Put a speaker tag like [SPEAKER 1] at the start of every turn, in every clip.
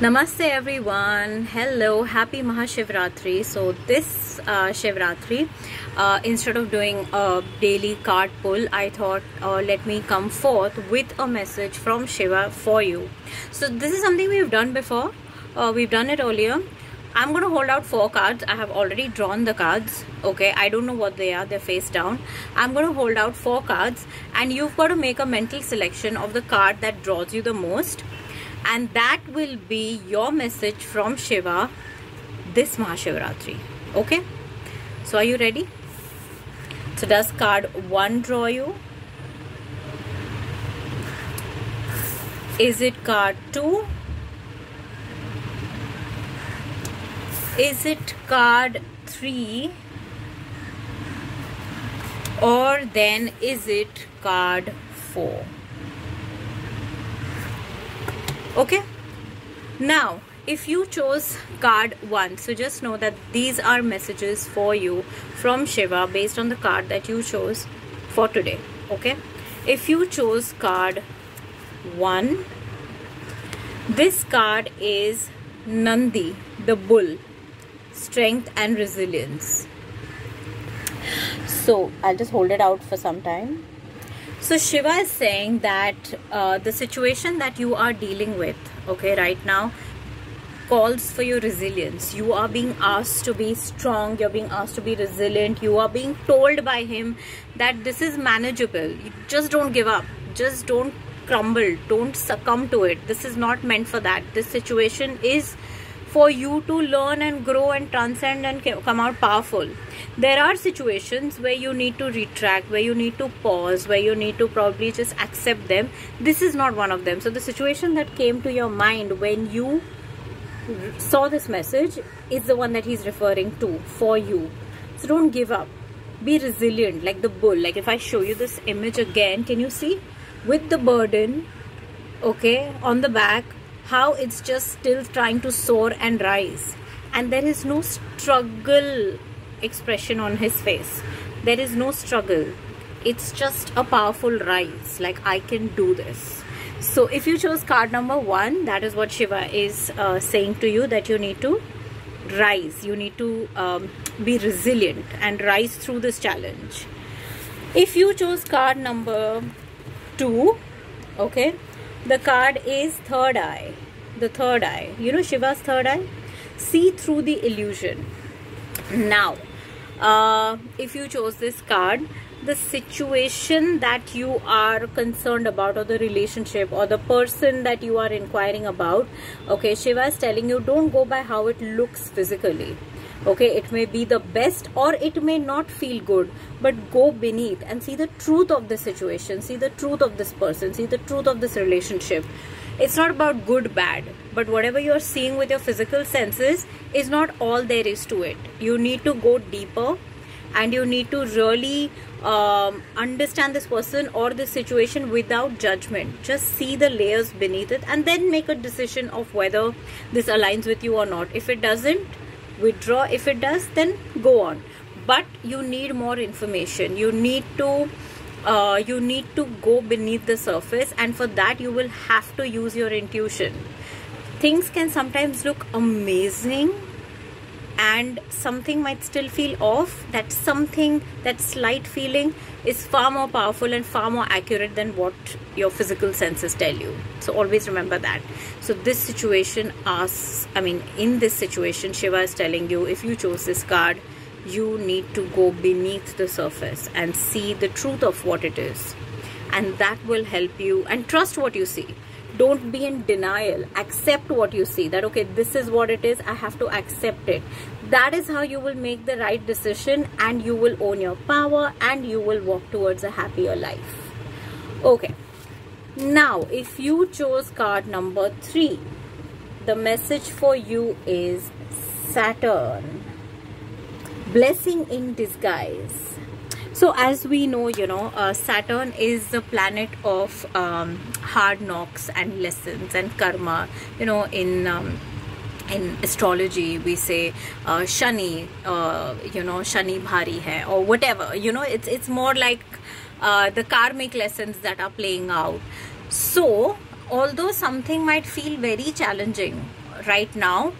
[SPEAKER 1] Namaste everyone. Hello, happy Mahashivratri. So this Shivratri, instead of doing a daily card pull, I thought let me come forth with a message from Shiva for you. So this is something we've done before. We've done it earlier. I'm going to hold out 4 cards. I have already drawn the cards. Okay, I don't know what they are. They're face down. I'm going to hold out 4 cards and you've got to make a mental selection of the card that draws you the most. And that will be your message from Shiva this Mahashivratri. Okay? So are you ready? So does card 1 draw you? Is it card 2? Is it card 3? Or then is it card 4? Okay, now if you chose card 1, so just know that these are messages for you from Shiva based on the card that you chose for today. Okay, if you chose card 1, this card is Nandi, the bull, strength and resilience. So I'll just hold it out for some time. So Shiva is saying that the situation that you are dealing with, okay, right now calls for your resilience. You are being asked to be strong. You're being asked to be resilient. You are being told by him that this is manageable. You just don't give up. Just don't crumble. Don't succumb to it. This is not meant for that. This situation is for you to learn and grow and transcend and come out powerful. There are situations where you need to retract, where you need to pause, where you need to probably just accept them. This is not one of them. So the situation that came to your mind when you saw this message is the one that he's referring to for you. So don't give up. Be resilient like the bull. Like if I show you this image again, can you see? With the burden, okay, on the back, how it's just still trying to soar and rise, and there is no struggle expression on his face. There is no struggle. It's just a powerful rise, like I can do this. So if you chose card number 1, that is what Shiva is saying to you, that you need to rise, you need to be resilient and rise through this challenge. If you chose card number 2, okay, the card is third eye. The third eye. You know Shiva's third eye? See through the illusion. Now, if you chose this card, the situation that you are concerned about, or the relationship, or the person that you are inquiring about, okay, Shiva is telling you don't go by how it looks physically. Okay, it may be the best or it may not feel good, but go beneath and see the truth of the situation, see the truth of this person, see the truth of this relationship. It's not about good, bad, but whatever you're seeing with your physical senses is not all there is to it. You need to go deeper and you need to really understand this person or this situation without judgment. Just see the layers beneath it and then make a decision of whether this aligns with you or not. If it doesn't, withdraw. If it does, then go on. But you need more information. You need to go beneath the surface, and for that you will have to use your intuition. Things can sometimes look amazing and something might still feel off. That something, that slight feeling, is far more powerful and far more accurate than what your physical senses tell you. So always remember that. So this situation in this situation, Shiva is telling you, if you chose this card, you need to go beneath the surface and see the truth of what it is, and that will help you. And trust what you see. Don't be in denial. Accept what you see, that okay, this is what it is, I have to accept it. That is how you will make the right decision, and you will own your power, and you will walk towards a happier life. Okay, now if you chose card number 3, the message for you is Saturn, blessing in disguise. So as we know, Saturn is the planet of hard knocks and lessons and karma. In astrology we say Shani, Shani bhari hai, or whatever. It's more like the karmic lessons that are playing out. So although something might feel very challenging, right now,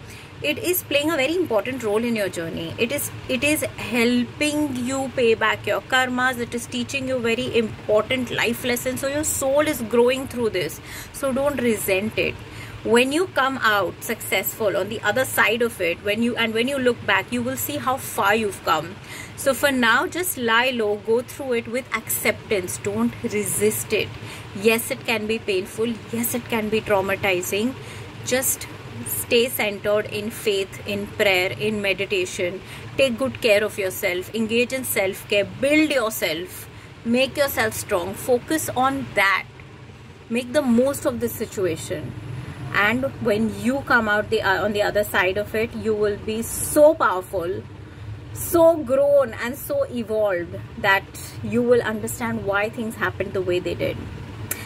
[SPEAKER 1] it is playing a very important role in your journey. It is helping you pay back your karmas. It is teaching you very important life lessons. So your soul is growing through this. So don't resent it. When you come out successful on the other side of it, when you look back, you will see how far you've come. So for now, just lie low, go through it with acceptance. Don't resist it. Yes, it can be painful. Yes, it can be traumatizing. Just stay centered in faith, in prayer, in meditation. Take good care of yourself. Engage in self-care. Build yourself. Make yourself strong. Focus on that. Make the most of this situation. And when you come out on the other side of it, you will be so powerful, so grown and so evolved that you will understand why things happened the way they did.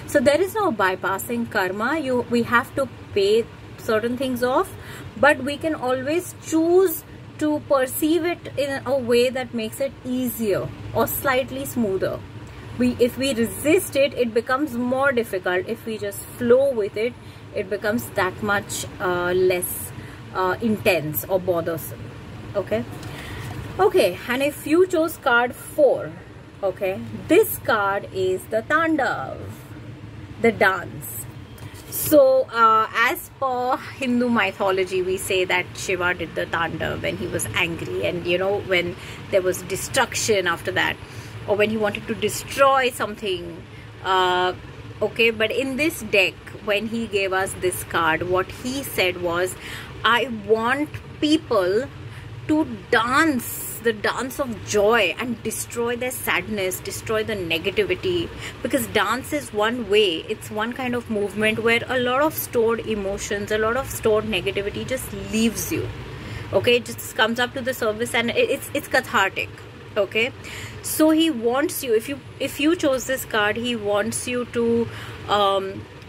[SPEAKER 1] So there is no bypassing karma. We have to pay certain things off, but we can always choose to perceive it in a way that makes it easier or slightly smoother. If we resist it, it becomes more difficult. If we just flow with it, it becomes that much less intense or bothersome. Okay, and if you chose card 4, okay, this card is the Tandav, the dance. So as per Hindu mythology, we say that Shiva did the Tandav when he was angry, and when there was destruction after that, or when he wanted to destroy something. Okay, but in this deck, when he gave us this card, what he said was, I want people to dance the dance of joy and destroy their sadness, destroy the negativity, because dance is one way, it's one kind of movement where a lot of stored emotions, a lot of stored negativity just leaves you. Okay, it just comes up to the surface and it's cathartic. Okay, so he wants you, if you chose this card, he wants you to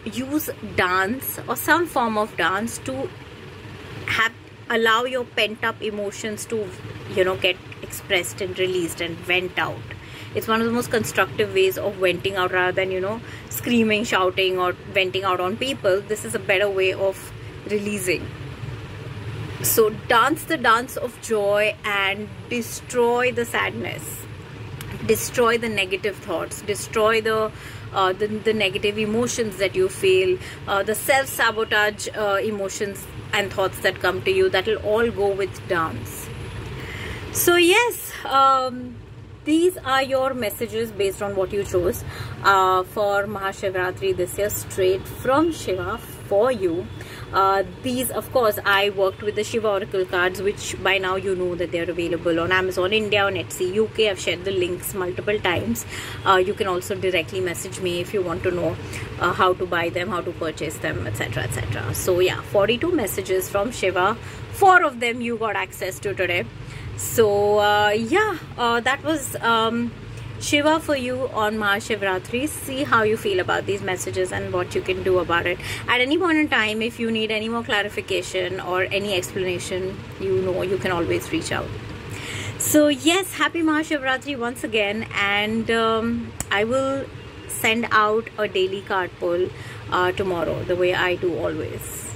[SPEAKER 1] use dance or some form of dance to allow your pent-up emotions to get expressed and released and vent out. It's one of the most constructive ways of venting out, rather than screaming, shouting or venting out on people. This is a better way of releasing. So dance the dance of joy and destroy the sadness, destroy the negative thoughts, destroy the negative emotions that you feel, the self-sabotage emotions and thoughts that come to you. That will all go with dance. So yes, these are your messages based on what you chose for Mahashivratri this year, straight from Shiva for you. These, of course, I worked with the Shiva Oracle cards, which by now you know that they're available on Amazon India, on Etsy UK. I've shared the links multiple times. You can also directly message me if you want to know how to buy them, how to purchase them, etc, etc. So yeah, 42 messages from Shiva. 4 of them you got access to today. So yeah, that was Shiva for you on Mahashivratri. See how you feel about these messages and what you can do about it. At any point in time, if you need any more clarification or any explanation, you can always reach out. So yes, happy Mahashivratri once again, and I will send out a daily card pull tomorrow, the way I do always.